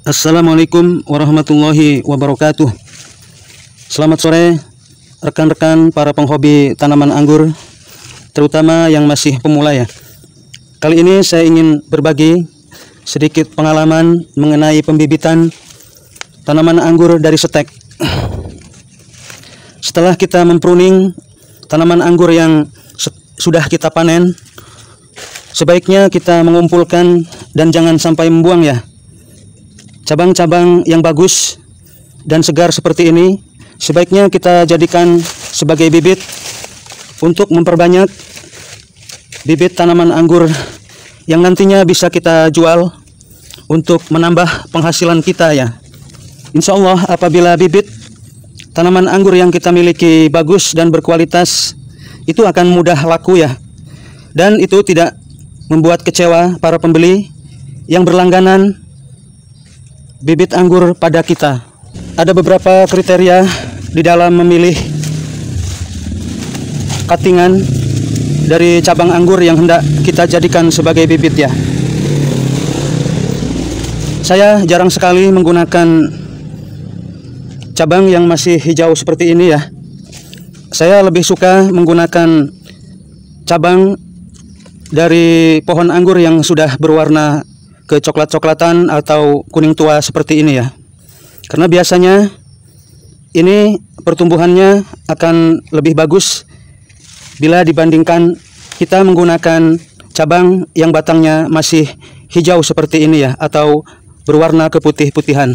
Assalamualaikum warahmatullahi wabarakatuh. Selamat sore rekan-rekan para penghobi tanaman anggur, terutama yang masih pemula ya. Kali ini saya ingin berbagi sedikit pengalaman mengenai pembibitan tanaman anggur dari setek. Setelah kita mempruning tanaman anggur yang sudah kita panen, sebaiknya kita mengumpulkan dan jangan sampai membuang ya. Cabang-cabang yang bagus dan segar seperti ini sebaiknya kita jadikan sebagai bibit untuk memperbanyak bibit tanaman anggur yang nantinya bisa kita jual untuk menambah penghasilan kita ya. Insya Allah apabila bibit tanaman anggur yang kita miliki bagus dan berkualitas, itu akan mudah laku ya. Dan itu tidak membuat kecewa para pembeli yang berlangganan bibit anggur pada kita. Ada beberapa kriteria di dalam memilih cuttingan dari cabang anggur yang hendak kita jadikan sebagai bibit ya. Saya jarang sekali menggunakan cabang yang masih hijau seperti ini ya. Saya lebih suka menggunakan cabang dari pohon anggur yang sudah berwarna kecoklat-coklatan atau kuning tua seperti ini ya. Karena biasanya ini pertumbuhannya akan lebih bagus bila dibandingkan kita menggunakan cabang yang batangnya masih hijau seperti ini ya, atau berwarna keputih-putihan.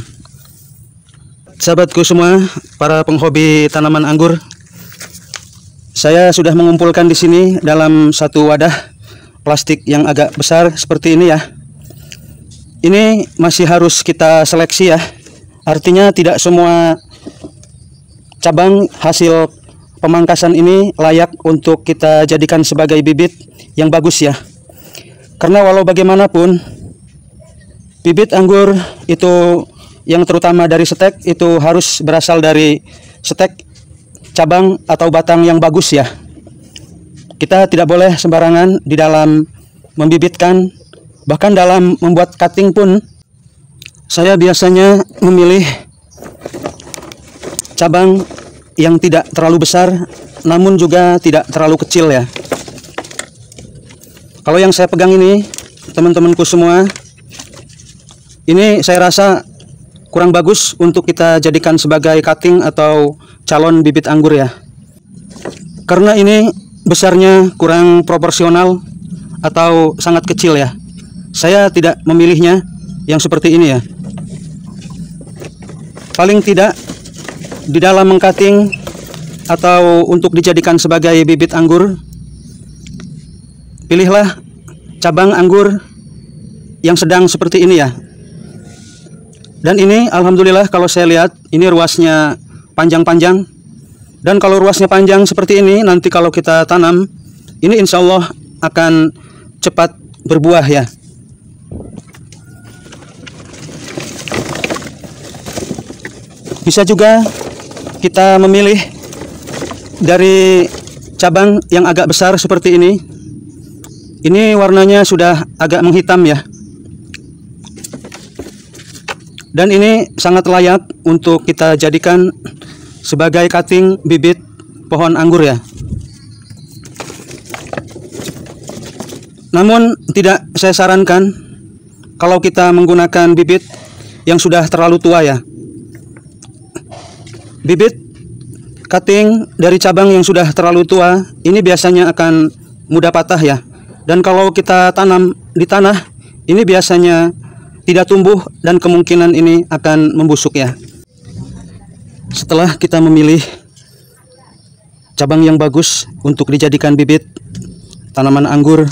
Sahabatku semua, para penghobi tanaman anggur, saya sudah mengumpulkan di sini dalam satu wadah plastik yang agak besar seperti ini ya. Ini masih harus kita seleksi ya. Artinya tidak semua cabang hasil pemangkasan ini layak untuk kita jadikan sebagai bibit yang bagus ya. Karena walau bagaimanapun bibit anggur itu yang terutama dari setek itu harus berasal dari setek cabang atau batang yang bagus ya. Kita tidak boleh sembarangan di dalam membibitkan. Bahkan dalam membuat cutting pun saya biasanya memilih cabang yang tidak terlalu besar namun juga tidak terlalu kecil ya. Kalau yang saya pegang ini, teman-temanku semua, ini saya rasa kurang bagus untuk kita jadikan sebagai cutting atau calon bibit anggur ya. Karena ini besarnya kurang proporsional atau sangat kecil ya. Saya tidak memilihnya yang seperti ini ya. Paling tidak di dalam mengcutting atau untuk dijadikan sebagai bibit anggur, pilihlah cabang anggur yang sedang seperti ini ya. Dan ini alhamdulillah kalau saya lihat ini ruasnya panjang-panjang. Dan kalau ruasnya panjang seperti ini, nanti kalau kita tanam, ini insya Allah akan cepat berbuah ya. Bisa juga kita memilih dari cabang yang agak besar seperti ini. Ini warnanya sudah agak menghitam ya. Dan ini sangat layak untuk kita jadikan sebagai cutting bibit pohon anggur ya. Namun tidak saya sarankan kalau kita menggunakan bibit yang sudah terlalu tua ya. Bibit cutting dari cabang yang sudah terlalu tua ini biasanya akan mudah patah ya. Dan kalau kita tanam di tanah, ini biasanya tidak tumbuh dan kemungkinan ini akan membusuk ya. Setelah kita memilih cabang yang bagus untuk dijadikan bibit tanaman anggur,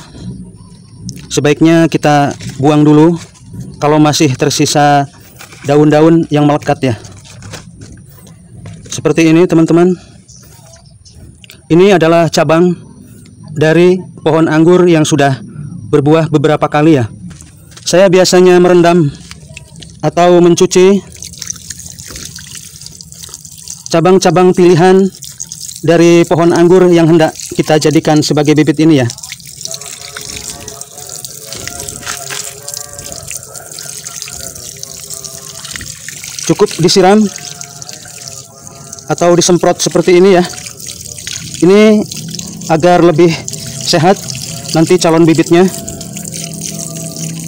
sebaiknya kita buang dulu kalau masih tersisa daun-daun yang melekat ya. Seperti ini teman-teman. Ini adalah cabang dari pohon anggur yang sudah berbuah beberapa kali ya. Saya biasanya merendam atau mencuci cabang-cabang pilihan dari pohon anggur yang hendak kita jadikan sebagai bibit ini ya. cukup disiram atau disemprot seperti ini ya. Ini agar lebih sehat nanti calon bibitnya.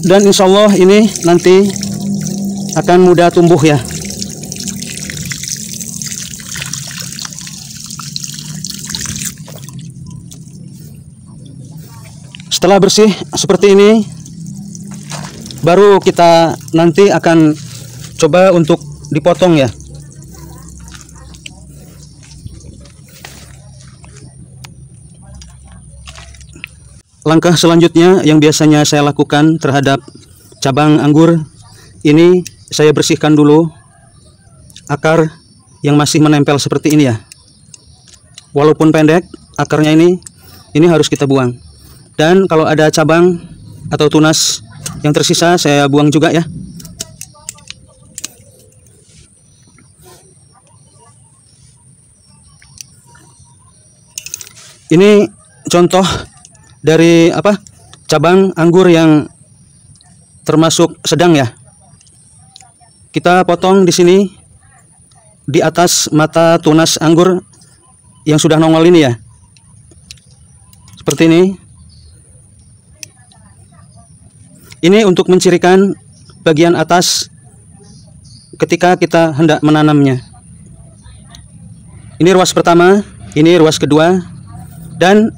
Dan insya Allah ini nanti akan mudah tumbuh ya. Setelah bersih seperti ini, baru kita nanti akan coba untuk dipotong ya. Langkah selanjutnya yang biasanya saya lakukan terhadap cabang anggur ini, saya bersihkan dulu akar yang masih menempel seperti ini ya. Walaupun pendek akarnya ini harus kita buang. Dan kalau ada cabang atau tunas yang tersisa saya buang juga ya. Ini contoh dari cabang anggur yang termasuk sedang ya. Kita potong di sini di atas mata tunas anggur yang sudah nongol ini ya. Seperti ini. Ini untuk mencirikan bagian atas ketika kita hendak menanamnya. Ini ruas pertama, ini ruas kedua, dan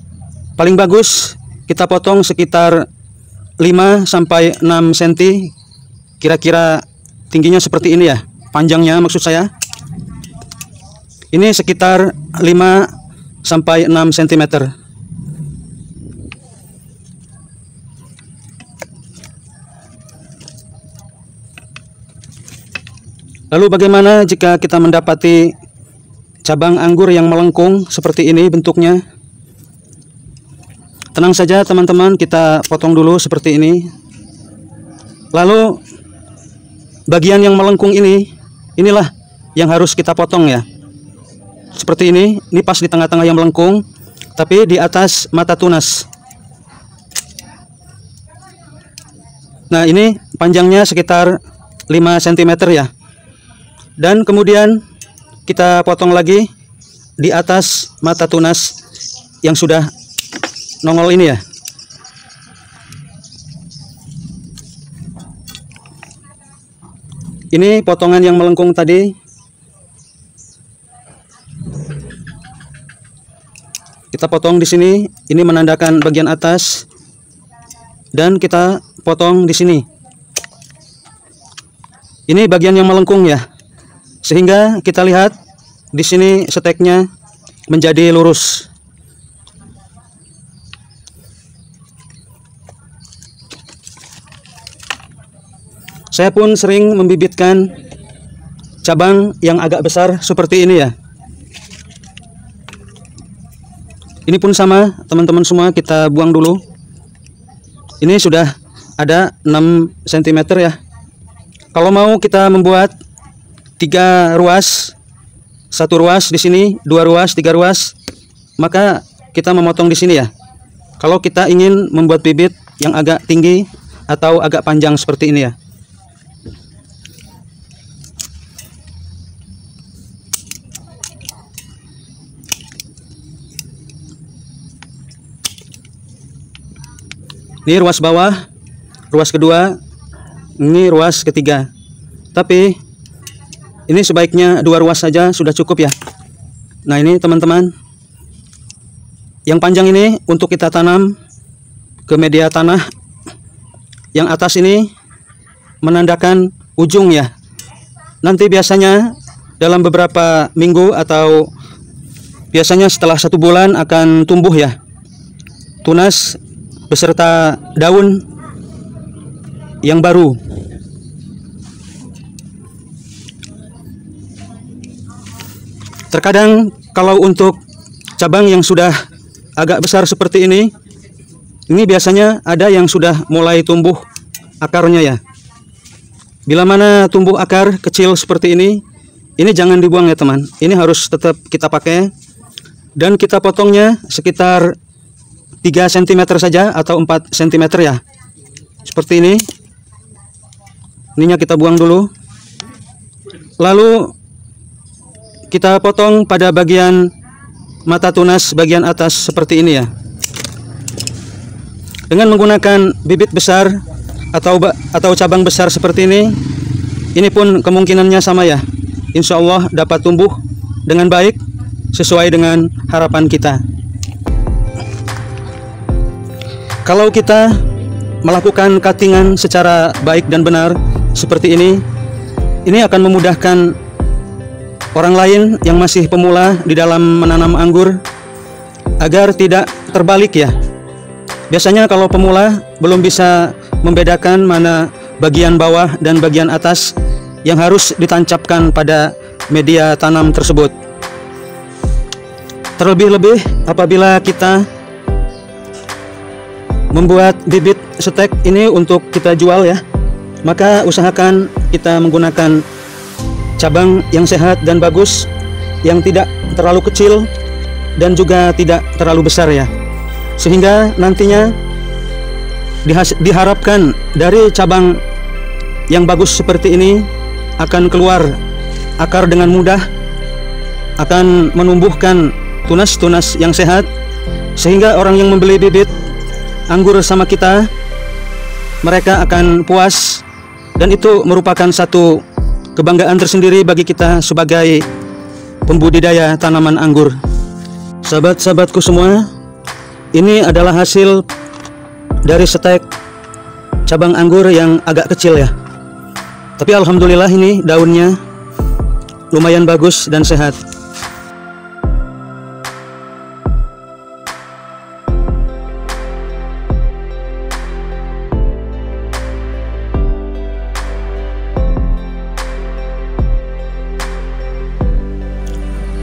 paling bagus kita potong sekitar 5 sampai 6 cm, kira-kira tingginya seperti ini ya, panjangnya maksud saya. Ini sekitar 5 sampai 6 cm. Lalu bagaimana jika kita mendapati cabang anggur yang melengkung seperti ini bentuknya? Tenang saja teman-teman, kita potong dulu seperti ini. Lalu bagian yang melengkung inilah yang harus kita potong ya. Seperti ini pas di tengah-tengah yang melengkung, tapi di atas mata tunas. Nah, ini panjangnya sekitar 5 cm ya. Dan kemudian kita potong lagi di atas mata tunas yang sudah nongol ini ya. Ini potongan yang melengkung tadi. Kita potong di sini, ini menandakan bagian atas. Dan kita potong di sini. Ini bagian yang melengkung ya. Sehingga kita lihat di sini steknya menjadi lurus. Saya pun sering membibitkan cabang yang agak besar seperti ini ya. Ini pun sama, teman-teman semua, kita buang dulu. Ini sudah ada 6 cm ya. Kalau mau kita membuat 3 ruas, 1 ruas di sini, 2 ruas, 3 ruas, maka kita memotong di sini ya. Kalau kita ingin membuat bibit yang agak tinggi atau agak panjang seperti ini ya. Ini ruas bawah, ruas kedua, ini ruas ketiga. Tapi ini sebaiknya 2 ruas saja sudah cukup ya. Nah, ini teman-teman, yang panjang ini untuk kita tanam ke media tanah. Yang atas ini menandakan ujung ya. Nanti biasanya dalam beberapa minggu atau biasanya setelah 1 bulan akan tumbuh ya, tunas beserta daun yang baru. Terkadang kalau untuk cabang yang sudah agak besar seperti ini biasanya ada yang sudah mulai tumbuh akarnya ya. Bila mana tumbuh akar kecil seperti ini jangan dibuang ya teman. Ini harus tetap kita pakai. Dan kita potongnya sekitar 3 cm saja atau 4 cm ya. Seperti ini. Ininya kita buang dulu. Lalu kita potong pada bagian mata tunas bagian atas seperti ini ya. Dengan menggunakan bibit besar atau cabang besar seperti ini pun kemungkinannya sama ya. Insya Allah dapat tumbuh dengan baik sesuai dengan harapan kita. Kalau kita melakukan cuttingan secara baik dan benar seperti ini akan memudahkan orang lain yang masih pemula di dalam menanam anggur agar tidak terbalik ya. Biasanya kalau pemula belum bisa membedakan mana bagian bawah dan bagian atas yang harus ditancapkan pada media tanam tersebut. Terlebih-lebih apabila kita membuat bibit stek ini untuk kita jual ya, maka usahakan kita menggunakan cabang yang sehat dan bagus, yang tidak terlalu kecil dan juga tidak terlalu besar ya, sehingga nantinya diharapkan dari cabang yang bagus seperti ini akan keluar akar dengan mudah, akan menumbuhkan tunas-tunas yang sehat, sehingga orang yang membeli bibit anggur sama kita, mereka akan puas, dan itu merupakan satu kebanggaan tersendiri bagi kita sebagai pembudidaya tanaman anggur. Sahabat-sahabatku semua, ini adalah hasil dari stek cabang anggur yang agak kecil ya. Tapi alhamdulillah ini daunnya lumayan bagus dan sehat.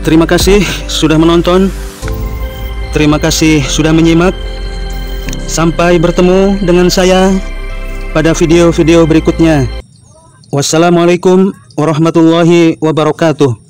Terima kasih sudah menonton. Terima kasih sudah menyimak. Sampai bertemu dengan saya pada video-video berikutnya. Wassalamualaikum warahmatullahi wabarakatuh.